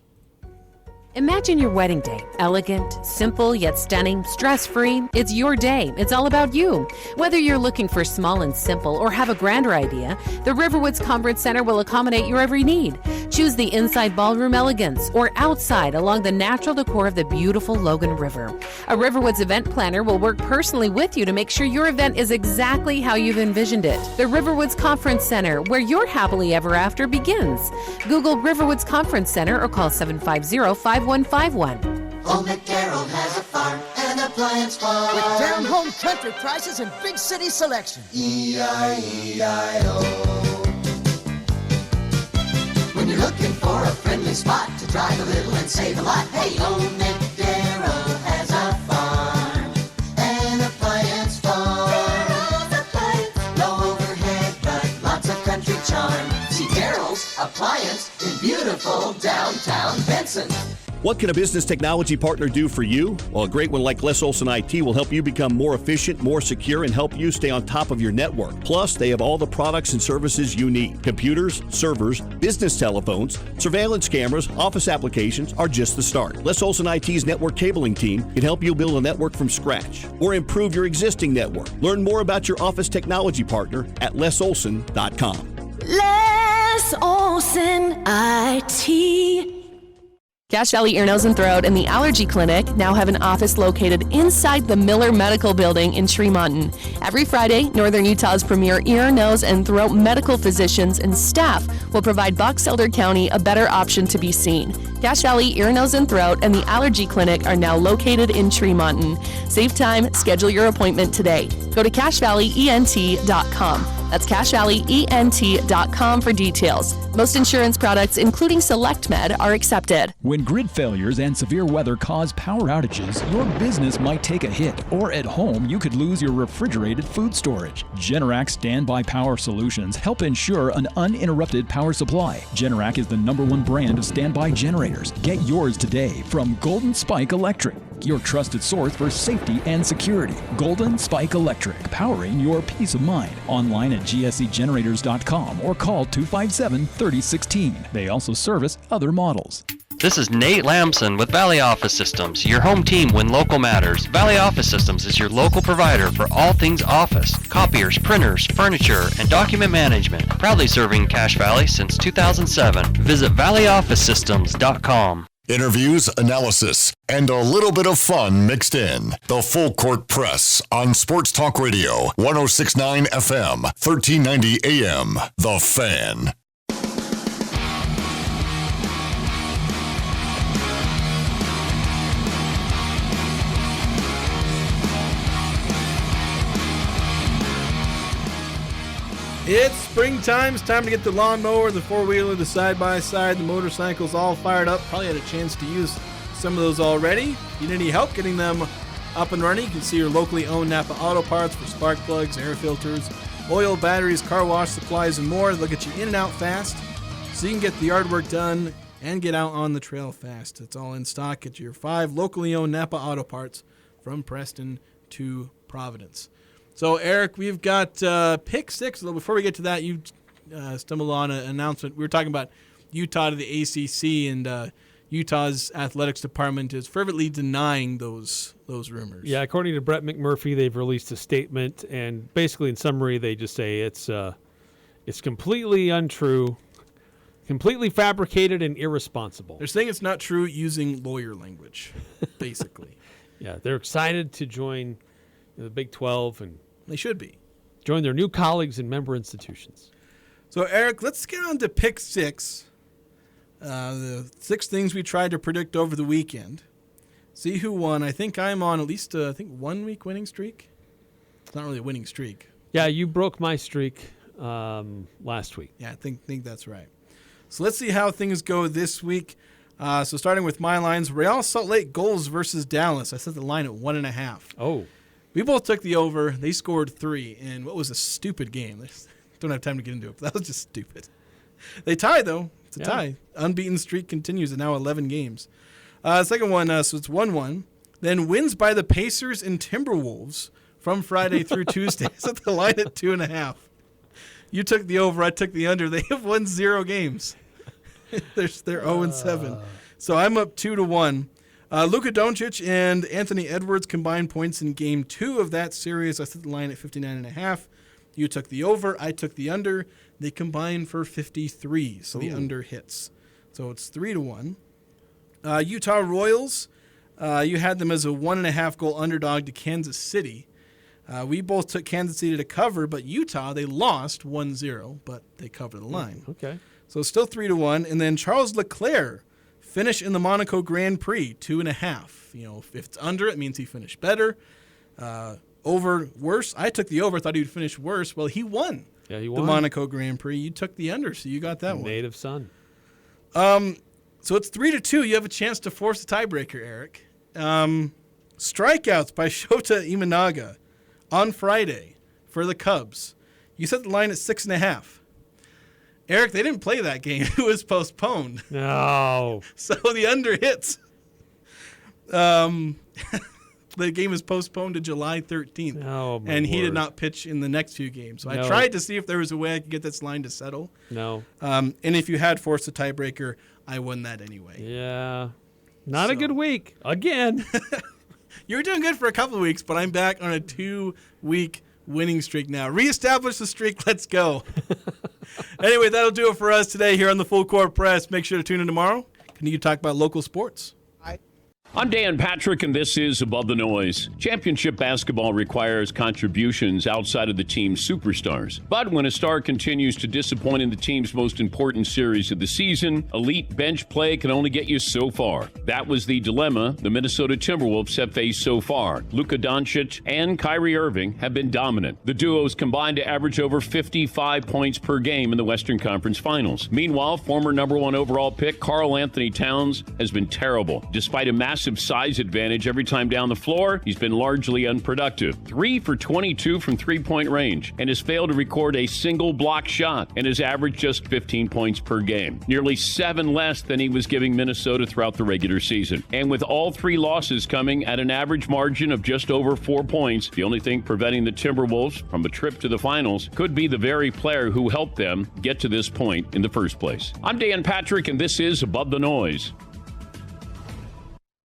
Imagine your wedding day. Elegant, simple yet stunning, stress-free. It's your day. It's all about you. Whether you're looking for small and simple or have a grander idea, the Riverwoods Conference Center will accommodate your every need. Choose the inside ballroom elegance or outside along the natural decor of the beautiful Logan River. A Riverwoods event planner will work personally with you to make sure your event is exactly how you've envisioned it. The Riverwoods Conference Center, where your happily ever after begins. Google Riverwoods Conference Center or call 750-5151. Old McDarrell has a farm and appliance farm With down-home country prices and big city selection. E-I-E-I-O. When you're looking for a friendly spot to drive a little and save a lot, hey, Old McDarrell has a farm, an appliance farm. Low overhead, but lots of country charm. See Darrell's Appliance in beautiful downtown Benson. What can a business technology partner do for you? Well, a great one like Les Olson IT will help you become more efficient, more secure, and help you stay on top of your network. Plus, they have all the products and services you need. Computers, servers, business telephones, surveillance cameras, office applications are just the start. Les Olson IT's network cabling team can help you build a network from scratch or improve your existing network. Learn more about your office technology partner at lesolson.com. Les Olson IT. Cache Valley Ear, Nose, and Throat and the Allergy Clinic now have an office located inside the Miller Medical Building in Tremonton. Every Friday, Northern Utah's premier ear, nose, and throat medical physicians and staff will provide Box Elder County a better option to be seen. Cache Valley Ear, Nose, and Throat and the Allergy Clinic are now located in Tremonton. Save time, schedule your appointment today. Go to CacheValleyENT.com. That's CacheValleyENT.com for details. Most insurance products, including SelectMed, are accepted. When grid failures and severe weather cause power outages, your business might take a hit, or at home, you could lose your refrigerated food storage. Generac Standby Power Solutions help ensure an uninterrupted power supply. Generac is the #1 brand of standby generators. Get yours today from Golden Spike Electric, your trusted source for safety and security. Golden Spike Electric, powering your peace of mind. Online at gscgenerators.com or call 257-3016. They also service other models. This is Nate Lamson with Valley Office Systems, your home team when local matters. Valley Office Systems is your local provider for all things office, copiers, printers, furniture, and document management. Proudly serving Cache Valley since 2007. Visit valleyofficesystems.com. Interviews, analysis, and a little bit of fun mixed in. The Full Court Press on Sports Talk Radio, 106.9 FM, 1390 AM. The Fan. It's springtime. It's time to get the lawnmower, the four-wheeler, the side-by-side, the motorcycles all fired up. Probably had a chance to use some of those already. If you need any help getting them up and running, you can see your locally owned Napa Auto Parts for spark plugs, air filters, oil, batteries, car wash supplies, and more. They'll get you in and out fast so you can get the yard work done and get out on the trail fast. It's all in stock at your 5 locally owned Napa Auto Parts from Preston to Providence. So, Eric, we've got pick 6. Before we get to that, you stumbled on an announcement. We were talking about Utah to the ACC, and Utah's athletics department is fervently denying those rumors. Yeah, according to Brett McMurphy, they've released a statement, and basically in summary, they just say it's completely untrue, completely fabricated, and irresponsible. They're saying it's not true using lawyer language, basically. Yeah, they're excited to join the Big 12 and they should be. Join their new colleagues and member institutions. So, Eric, let's get on to pick 6. The 6 things we tried to predict over the weekend. See who won. I think I'm on at least, 1 week winning streak. It's not really a winning streak. Yeah, you broke my streak last week. Yeah, I think that's right. So let's see how things go this week. So starting with my lines, Real Salt Lake goals versus Dallas. I set the line at 1.5. Oh. We both took the over. They scored 3 in what was a stupid game. Don't have time to get into it, but that was just stupid. They tied, though. It's a tie. Unbeaten streak continues at now 11 games. Second one, so it's 1-1. Then wins by the Pacers and Timberwolves from Friday through Tuesday. Set the line at 2.5. You took the over. I took the under. They have won 0 games. They're 0-7. So I'm up 2-1. Luka Doncic and Anthony Edwards combined points in Game 2 of that series. I set the line at 59.5. You took the over. I took the under. They combined for 53, so the under hits. So it's 3-1. Utah Royals, you had them as a 1.5 goal underdog to Kansas City. We both took Kansas City to cover, but Utah, they lost 1-0, but they covered the line. Okay. So still 3-1. And then Charles Leclerc finished in the Monaco Grand Prix, 2.5. You know, if it's under, it means he finished better. Over, worse. I took the over, thought he would finish worse. Well, he won. Yeah, he won. The Monaco Grand Prix. You took the under, so you got that one. Native son. So it's 3-2. You have a chance to force a tiebreaker, Eric. Strikeouts by Shota Imanaga on Friday for the Cubs. You set the line at 6.5. Eric, they didn't play that game. It was postponed. No. So the under hits. The game is postponed to July 13th. Oh, my and he word. did not pitch in the next few games. So No. I tried to see if there was a way I could get this line to settle. No. And if you had forced a tiebreaker, I won that anyway. Yeah. Not a good week. Again. You were doing good for a couple of weeks, but I'm back on a 2-week winning streak now. Reestablish the streak. Let's go. Anyway, that'll do it for us today here on the Full Court Press. Make sure to tune in tomorrow. Continue to talk about local sports. I'm Dan Patrick, and this is Above the Noise. Championship basketball requires contributions outside of the team's superstars. But when a star continues to disappoint in the team's most important series of the season, elite bench play can only get you so far. That was the dilemma the Minnesota Timberwolves have faced so far. Luka Doncic and Kyrie Irving have been dominant. The duos combined to average over 55 points per game in the Western Conference Finals. Meanwhile, former number 1 overall pick Karl Anthony Towns has been terrible. Despite a massive size advantage every time down the floor, he's been largely unproductive. 3 for 22 from three-point range and has failed to record a single block shot and has averaged just 15 points per game. Nearly 7 less than he was giving Minnesota throughout the regular season. And with all 3 losses coming at an average margin of just over 4 points, the only thing preventing the Timberwolves from a trip to the finals could be the very player who helped them get to this point in the first place. I'm Dan Patrick, and this is Above the Noise.